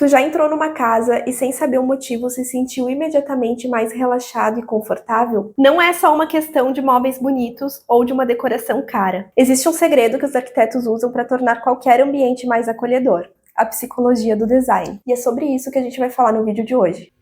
Tu já entrou numa casa e sem saber o motivo se sentiu imediatamente mais relaxado e confortável? Não é só uma questão de móveis bonitos ou de uma decoração cara. Existe um segredo que os arquitetos usam para tornar qualquer ambiente mais acolhedor: a psicologia do design. E é sobre isso que a gente vai falar no vídeo de hoje.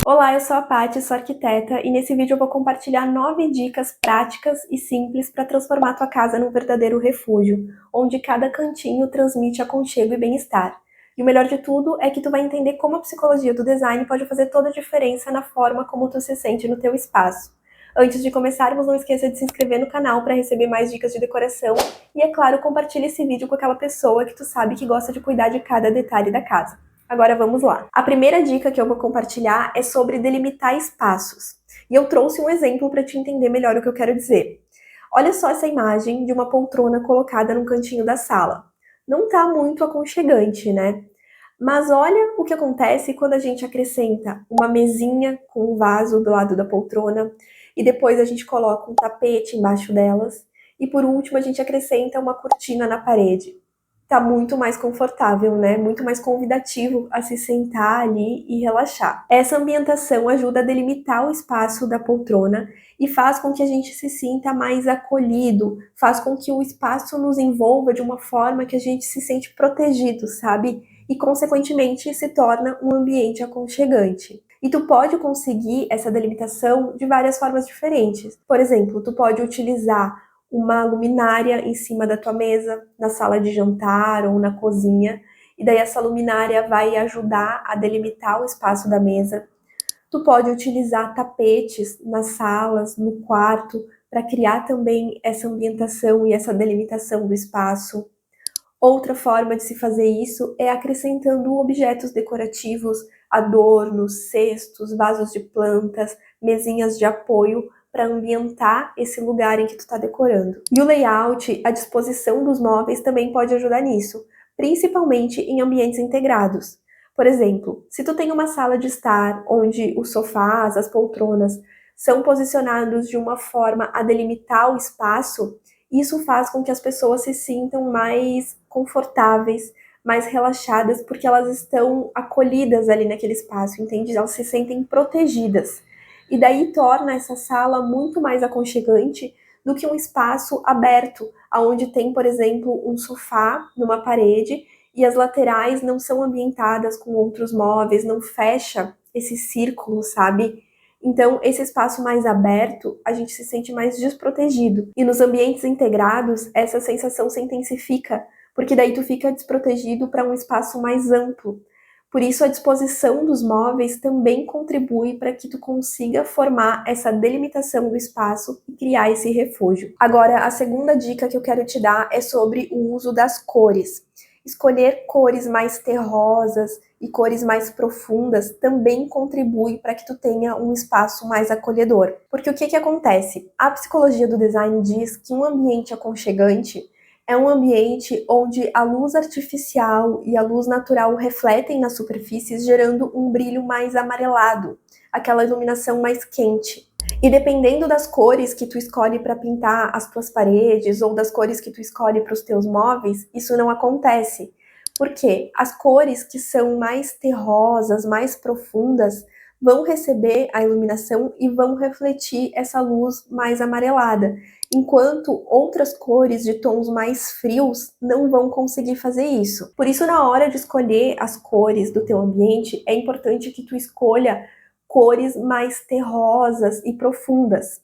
Olá, eu sou a Paty, sou arquiteta, e nesse vídeo eu vou compartilhar 9 dicas práticas e simples para transformar tua casa num verdadeiro refúgio, onde cada cantinho transmite aconchego e bem-estar. E o melhor de tudo é que tu vai entender como a psicologia do design pode fazer toda a diferença na forma como tu se sente no teu espaço. Antes de começarmos, não esqueça de se inscrever no canal para receber mais dicas de decoração e, é claro, compartilhe esse vídeo com aquela pessoa que tu sabe que gosta de cuidar de cada detalhe da casa. Agora vamos lá. A primeira dica que eu vou compartilhar é sobre delimitar espaços. E eu trouxe um exemplo para te entender melhor o que eu quero dizer. Olha só essa imagem de uma poltrona colocada num cantinho da sala. Não tá muito aconchegante, né? Mas olha o que acontece quando a gente acrescenta uma mesinha com um vaso do lado da poltrona e depois a gente coloca um tapete embaixo delas e por último a gente acrescenta uma cortina na parede. Tá muito mais confortável, né? Muito mais convidativo a se sentar ali e relaxar. Essa ambientação ajuda a delimitar o espaço da poltrona e faz com que a gente se sinta mais acolhido, faz com que o espaço nos envolva de uma forma que a gente se sente protegido, sabe? E, consequentemente, se torna um ambiente aconchegante. E tu pode conseguir essa delimitação de várias formas diferentes. Por exemplo, tu pode utilizar uma luminária em cima da tua mesa, na sala de jantar ou na cozinha, e daí essa luminária vai ajudar a delimitar o espaço da mesa. Tu pode utilizar tapetes nas salas, no quarto, para criar também essa ambientação e essa delimitação do espaço. Outra forma de se fazer isso é acrescentando objetos decorativos, adornos, cestos, vasos de plantas, mesinhas de apoio para ambientar esse lugar em que tu está decorando. E o layout, a disposição dos móveis também pode ajudar nisso, principalmente em ambientes integrados. Por exemplo, se tu tem uma sala de estar onde os sofás, as poltronas são posicionados de uma forma a delimitar o espaço, isso faz com que as pessoas se sintam mais confortáveis, mais relaxadas, porque elas estão acolhidas ali naquele espaço, entende? Elas se sentem protegidas. E daí torna essa sala muito mais aconchegante do que um espaço aberto, onde tem, por exemplo, um sofá numa parede e as laterais não são ambientadas com outros móveis, não fecha esse círculo, sabe? Então, esse espaço mais aberto, a gente se sente mais desprotegido. E nos ambientes integrados, essa sensação se intensifica, porque daí tu fica desprotegido para um espaço mais amplo. Por isso, a disposição dos móveis também contribui para que tu consiga formar essa delimitação do espaço e criar esse refúgio. Agora, a segunda dica que eu quero te dar é sobre o uso das cores. Escolher cores mais terrosas e cores mais profundas também contribui para que tu tenha um espaço mais acolhedor. Porque o que acontece? A psicologia do design diz que um ambiente aconchegante é um ambiente onde a luz artificial e a luz natural refletem nas superfícies, gerando um brilho mais amarelado, aquela iluminação mais quente. E dependendo das cores que tu escolhe para pintar as tuas paredes ou das cores que tu escolhe para os teus móveis, isso não acontece. Porque as cores que são mais terrosas, mais profundas, vão receber a iluminação e vão refletir essa luz mais amarelada, enquanto outras cores de tons mais frios não vão conseguir fazer isso. Por isso, na hora de escolher as cores do teu ambiente, é importante que tu escolha cores mais terrosas e profundas.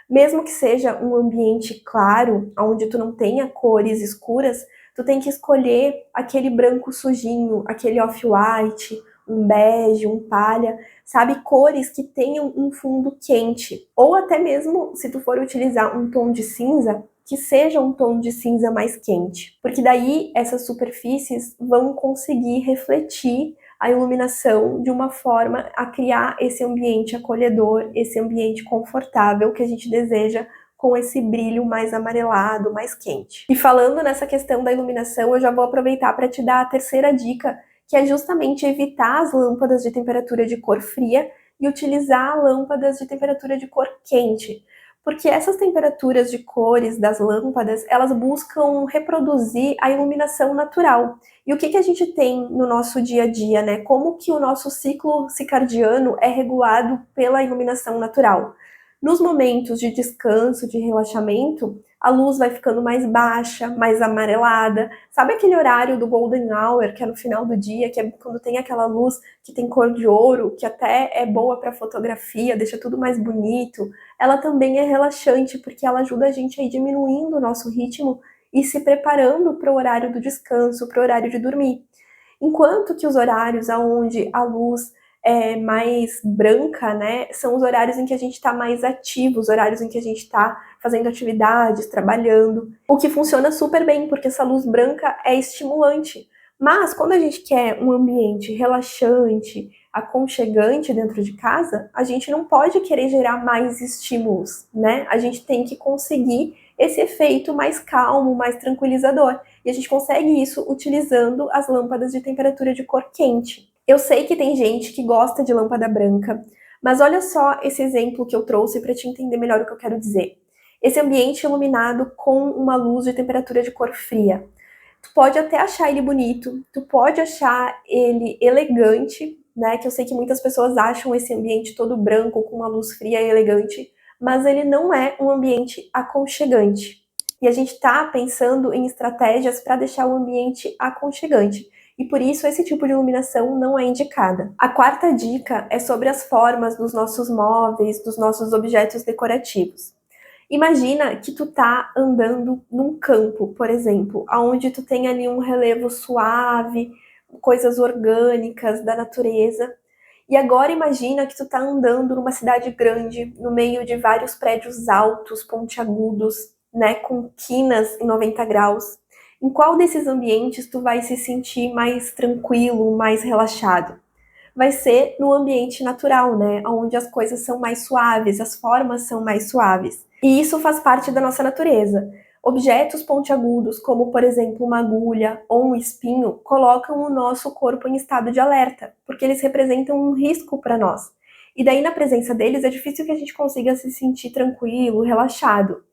Mesmo que seja um ambiente claro, onde tu não tenha cores escuras, tu tem que escolher aquele branco sujinho, aquele off-white, um bege, um palha, sabe? Cores que tenham um fundo quente. Ou até mesmo, se tu for utilizar um tom de cinza, que seja um tom de cinza mais quente. Porque daí essas superfícies vão conseguir refletir a iluminação de uma forma a criar esse ambiente acolhedor, esse ambiente confortável que a gente deseja, com esse brilho mais amarelado, mais quente. E falando nessa questão da iluminação, eu já vou aproveitar para te dar a terceira dica, que é justamente evitar as lâmpadas de temperatura de cor fria e utilizar lâmpadas de temperatura de cor quente. Porque essas temperaturas de cores das lâmpadas, elas buscam reproduzir a iluminação natural. E o que a gente tem no nosso dia a dia, né? Como que o nosso ciclo circadiano é regulado pela iluminação natural? Nos momentos de descanso, de relaxamento, a luz vai ficando mais baixa, mais amarelada. Sabe aquele horário do golden hour, que é no final do dia, que é quando tem aquela luz que tem cor de ouro, que até é boa para fotografia, deixa tudo mais bonito? Ela também é relaxante, porque ela ajuda a gente a ir diminuindo o nosso ritmo e se preparando para o horário do descanso, para o horário de dormir. Enquanto que os horários onde a luz é mais branca, né, são os horários em que a gente está mais ativo, os horários em que a gente está fazendo atividades, trabalhando, o que funciona super bem, porque essa luz branca é estimulante. Mas quando a gente quer um ambiente relaxante, aconchegante dentro de casa, a gente não pode querer gerar mais estímulos, né? A gente tem que conseguir esse efeito mais calmo, mais tranquilizador. E a gente consegue isso utilizando as lâmpadas de temperatura de cor quente. Eu sei que tem gente que gosta de lâmpada branca, mas olha só esse exemplo que eu trouxe para te entender melhor o que eu quero dizer. Esse ambiente iluminado com uma luz de temperatura de cor fria. Tu pode até achar ele bonito, tu pode achar ele elegante, né? Que eu sei que muitas pessoas acham esse ambiente todo branco com uma luz fria e elegante, mas ele não é um ambiente aconchegante. E a gente está pensando em estratégias para deixar o ambiente aconchegante. E por isso esse tipo de iluminação não é indicada. A quarta dica é sobre as formas dos nossos móveis, dos nossos objetos decorativos. Imagina que tu tá andando num campo, por exemplo, onde tu tem ali um relevo suave, coisas orgânicas da natureza. E agora imagina que tu tá andando numa cidade grande, no meio de vários prédios altos, pontiagudos, né, com quinas em 90 graus. Em qual desses ambientes tu vai se sentir mais tranquilo, mais relaxado? Vai ser no ambiente natural, né? Onde as coisas são mais suaves, as formas são mais suaves. E isso faz parte da nossa natureza. Objetos pontiagudos, como por exemplo uma agulha ou um espinho, colocam o nosso corpo em estado de alerta, porque eles representam um risco para nós. E daí, na presença deles, é difícil que a gente consiga se sentir tranquilo, relaxado.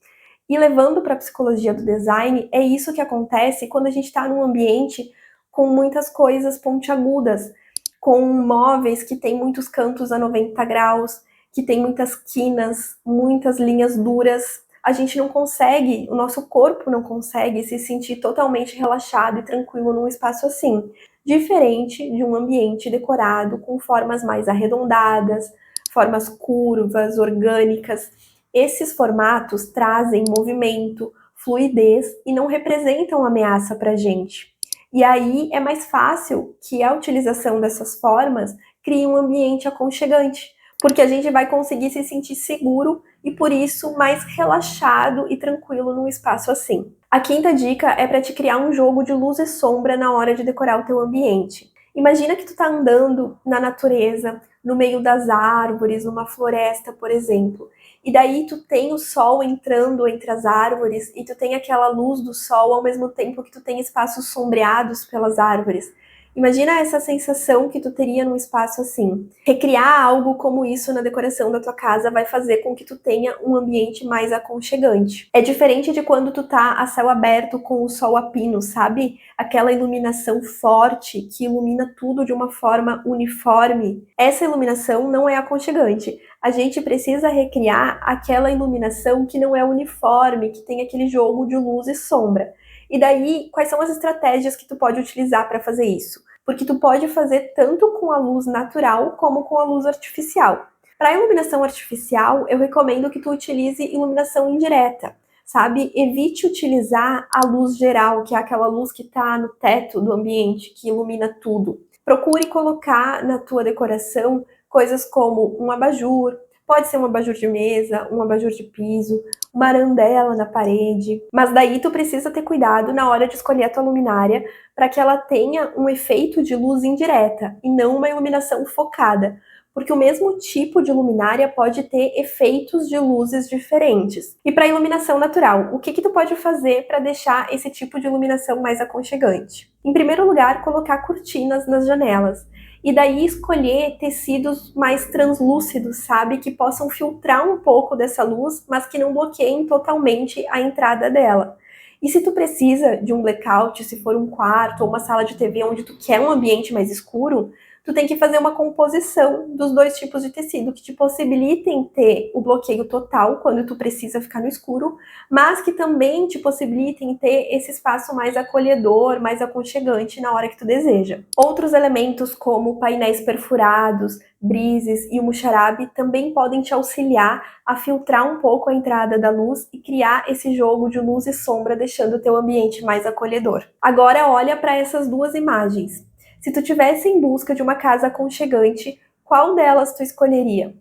E levando para a psicologia do design, é isso que acontece quando a gente está num ambiente com muitas coisas pontiagudas, com móveis que tem muitos cantos a 90 graus, que tem muitas quinas, muitas linhas duras. A gente não consegue, o nosso corpo não consegue se sentir totalmente relaxado e tranquilo num espaço assim. Diferente de um ambiente decorado com formas mais arredondadas, formas curvas, orgânicas. Esses formatos trazem movimento, fluidez e não representam ameaça para a gente. E aí é mais fácil que a utilização dessas formas crie um ambiente aconchegante, porque a gente vai conseguir se sentir seguro e por isso mais relaxado e tranquilo num espaço assim. A quinta dica é para te criar um jogo de luz e sombra na hora de decorar o teu ambiente. Imagina que tu tá andando na natureza, no meio das árvores, numa floresta, por exemplo. E daí tu tem o sol entrando entre as árvores e tu tem aquela luz do sol ao mesmo tempo que tu tem espaços sombreados pelas árvores. Imagina essa sensação que tu teria num espaço assim. Recriar algo como isso na decoração da tua casa vai fazer com que tu tenha um ambiente mais aconchegante. É diferente de quando tu tá a céu aberto com o sol a pino, sabe? Aquela iluminação forte que ilumina tudo de uma forma uniforme. Essa iluminação não é aconchegante. A gente precisa recriar aquela iluminação que não é uniforme, que tem aquele jogo de luz e sombra. E daí, quais são as estratégias que tu pode utilizar para fazer isso? Porque tu pode fazer tanto com a luz natural como com a luz artificial. Para iluminação artificial, eu recomendo que tu utilize iluminação indireta, sabe? Evite utilizar a luz geral, que é aquela luz que está no teto do ambiente, que ilumina tudo. Procure colocar na tua decoração coisas como um abajur, pode ser um abajur de mesa, um abajur de piso, uma arandela na parede, mas daí tu precisa ter cuidado na hora de escolher a tua luminária para que ela tenha um efeito de luz indireta e não uma iluminação focada, porque o mesmo tipo de luminária pode ter efeitos de luzes diferentes. E para iluminação natural, o que tu pode fazer para deixar esse tipo de iluminação mais aconchegante? Em primeiro lugar, colocar cortinas nas janelas. E daí escolher tecidos mais translúcidos, sabe? Que possam filtrar um pouco dessa luz, mas que não bloqueiem totalmente a entrada dela. E se tu precisa de um blackout, se for um quarto ou uma sala de TV onde tu quer um ambiente mais escuro, tu tem que fazer uma composição dos dois tipos de tecido que te possibilitem ter o bloqueio total quando tu precisa ficar no escuro, mas que também te possibilitem ter esse espaço mais acolhedor, mais aconchegante na hora que tu deseja. Outros elementos como painéis perfurados, brises e o muxarabe também podem te auxiliar a filtrar um pouco a entrada da luz e criar esse jogo de luz e sombra, deixando o teu ambiente mais acolhedor. Agora olha para essas duas imagens. Se tu tivesse em busca de uma casa aconchegante, qual delas tu escolheria?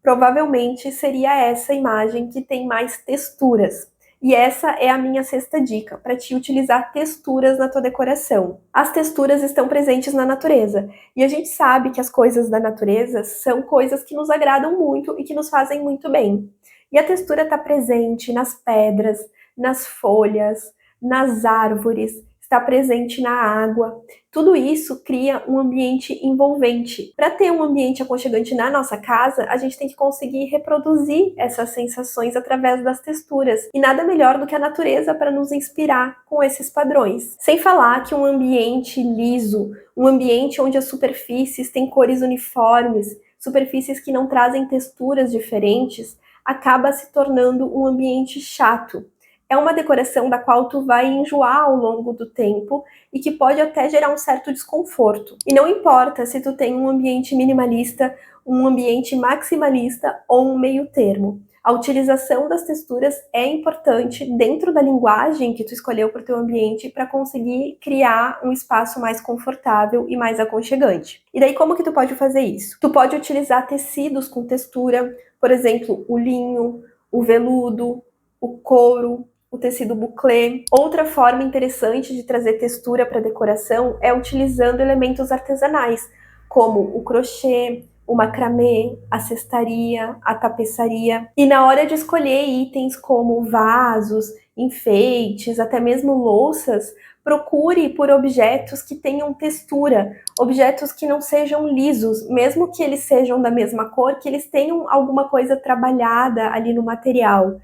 Provavelmente seria essa imagem que tem mais texturas. E essa é a minha sexta dica, para te utilizar texturas na tua decoração. As texturas estão presentes na natureza, e a gente sabe que as coisas da natureza são coisas que nos agradam muito e que nos fazem muito bem. E a textura está presente nas pedras, nas folhas, nas árvores, está presente na água. Tudo isso cria um ambiente envolvente. Para ter um ambiente aconchegante na nossa casa, a gente tem que conseguir reproduzir essas sensações através das texturas. E nada melhor do que a natureza para nos inspirar com esses padrões. Sem falar que um ambiente liso, um ambiente onde as superfícies têm cores uniformes, superfícies que não trazem texturas diferentes, acaba se tornando um ambiente chato. É uma decoração da qual tu vai enjoar ao longo do tempo e que pode até gerar um certo desconforto. E não importa se tu tem um ambiente minimalista, um ambiente maximalista ou um meio termo. A utilização das texturas é importante dentro da linguagem que tu escolheu para o teu ambiente para conseguir criar um espaço mais confortável e mais aconchegante. E daí como que tu pode fazer isso? Tu pode utilizar tecidos com textura, por exemplo, o linho, o veludo, o couro, o tecido bouclé. Outra forma interessante de trazer textura para a decoração é utilizando elementos artesanais, como o crochê, o macramê, a cestaria, a tapeçaria. E na hora de escolher itens como vasos, enfeites, até mesmo louças, procure por objetos que tenham textura, objetos que não sejam lisos, mesmo que eles sejam da mesma cor, que eles tenham alguma coisa trabalhada ali no material.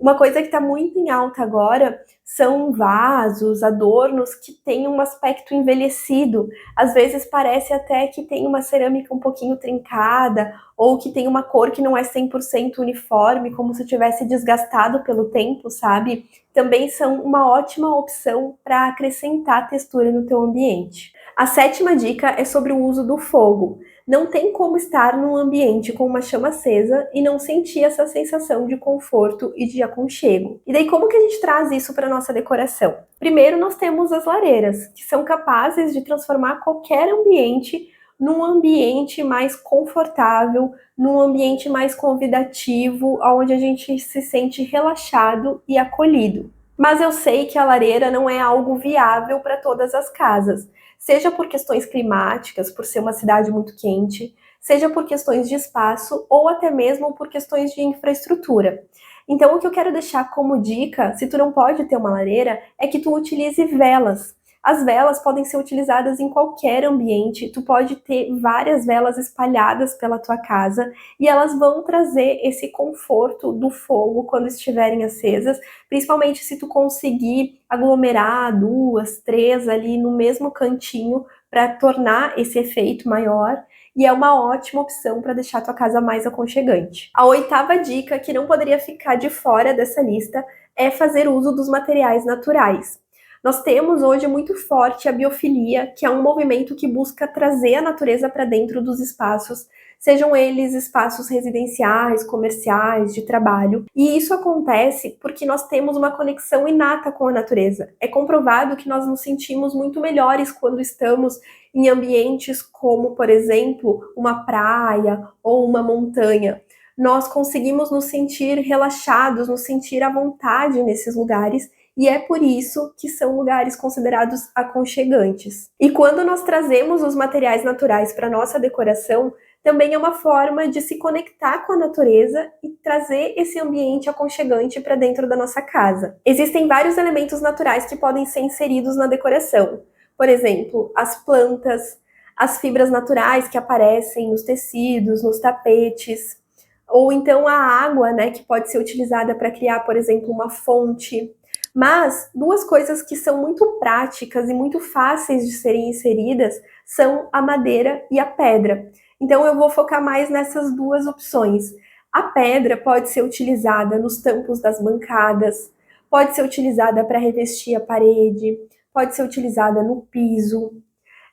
Uma coisa que está muito em alta agora são vasos, adornos que têm um aspecto envelhecido. Às vezes parece até que tem uma cerâmica um pouquinho trincada ou que tem uma cor que não é 100% uniforme, como se tivesse desgastado pelo tempo, sabe? Também são uma ótima opção para acrescentar textura no teu ambiente. A sétima dica é sobre o uso do fogo. Não tem como estar num ambiente com uma chama acesa e não sentir essa sensação de conforto e de aconchego. E daí como que a gente traz isso para nossa decoração? Primeiro nós temos as lareiras, que são capazes de transformar qualquer ambiente num ambiente mais confortável, num ambiente mais convidativo, onde a gente se sente relaxado e acolhido. Mas eu sei que a lareira não é algo viável para todas as casas, seja por questões climáticas, por ser uma cidade muito quente, seja por questões de espaço ou até mesmo por questões de infraestrutura. Então, o que eu quero deixar como dica, se tu não pode ter uma lareira, é que tu utilize velas. As velas podem ser utilizadas em qualquer ambiente, tu pode ter várias velas espalhadas pela tua casa e elas vão trazer esse conforto do fogo quando estiverem acesas, principalmente se tu conseguir aglomerar duas, três ali no mesmo cantinho para tornar esse efeito maior. E é uma ótima opção para deixar a tua casa mais aconchegante. A oitava dica, que não poderia ficar de fora dessa lista, é fazer uso dos materiais naturais. Nós temos hoje muito forte a biofilia, que é um movimento que busca trazer a natureza para dentro dos espaços, sejam eles espaços residenciais, comerciais, de trabalho. E isso acontece porque nós temos uma conexão inata com a natureza. É comprovado que nós nos sentimos muito melhores quando estamos em ambientes como, por exemplo, uma praia ou uma montanha. Nós conseguimos nos sentir relaxados, nos sentir à vontade nesses lugares. E é por isso que são lugares considerados aconchegantes. E quando nós trazemos os materiais naturais para nossa decoração, também é uma forma de se conectar com a natureza e trazer esse ambiente aconchegante para dentro da nossa casa. Existem vários elementos naturais que podem ser inseridos na decoração. Por exemplo, as plantas, as fibras naturais que aparecem nos tecidos, nos tapetes, ou então a água, né, que pode ser utilizada para criar, por exemplo, uma fonte. Mas duas coisas que são muito práticas e muito fáceis de serem inseridas são a madeira e a pedra. Então eu vou focar mais nessas duas opções. A pedra pode ser utilizada nos tampos das bancadas, pode ser utilizada para revestir a parede, pode ser utilizada no piso.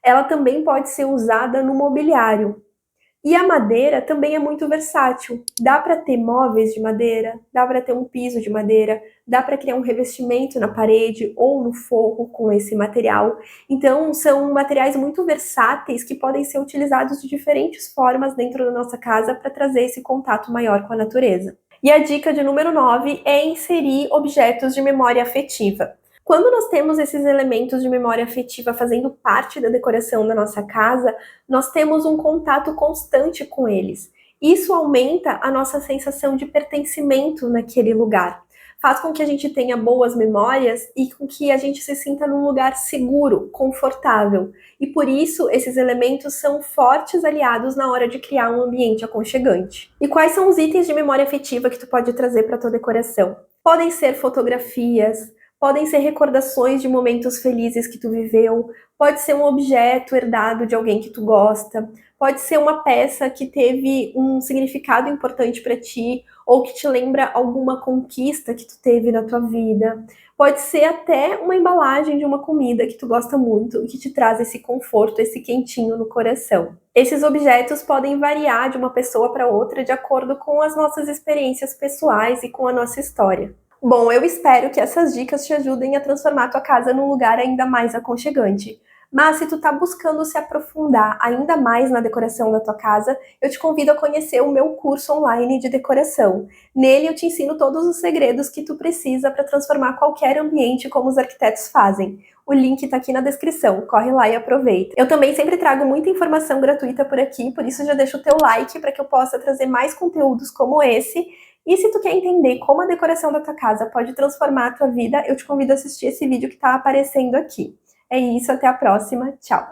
Ela também pode ser usada no mobiliário. E a madeira também é muito versátil. Dá para ter móveis de madeira, dá para ter um piso de madeira, dá para criar um revestimento na parede ou no forro com esse material. Então, são materiais muito versáteis que podem ser utilizados de diferentes formas dentro da nossa casa para trazer esse contato maior com a natureza. E a dica de número 9 é inserir objetos de memória afetiva. Quando nós temos esses elementos de memória afetiva fazendo parte da decoração da nossa casa, nós temos um contato constante com eles. Isso aumenta a nossa sensação de pertencimento naquele lugar. Faz com que a gente tenha boas memórias e com que a gente se sinta num lugar seguro, confortável. E por isso, esses elementos são fortes aliados na hora de criar um ambiente aconchegante. E quais são os itens de memória afetiva que tu pode trazer para a tua decoração? Podem ser fotografias, podem ser recordações de momentos felizes que tu viveu, pode ser um objeto herdado de alguém que tu gosta, pode ser uma peça que teve um significado importante para ti ou que te lembra alguma conquista que tu teve na tua vida. Pode ser até uma embalagem de uma comida que tu gosta muito e que te traz esse conforto, esse quentinho no coração. Esses objetos podem variar de uma pessoa para outra de acordo com as nossas experiências pessoais e com a nossa história. Bom, eu espero que essas dicas te ajudem a transformar a tua casa num lugar ainda mais aconchegante. Mas se tu tá buscando se aprofundar ainda mais na decoração da tua casa, eu te convido a conhecer o meu curso online de decoração. Nele eu te ensino todos os segredos que tu precisa para transformar qualquer ambiente como os arquitetos fazem. O link tá aqui na descrição, corre lá e aproveita. Eu também sempre trago muita informação gratuita por aqui, por isso já deixa o teu like para que eu possa trazer mais conteúdos como esse. E se tu quer entender como a decoração da tua casa pode transformar a tua vida, eu te convido a assistir esse vídeo que está aparecendo aqui. É isso, até a próxima, tchau!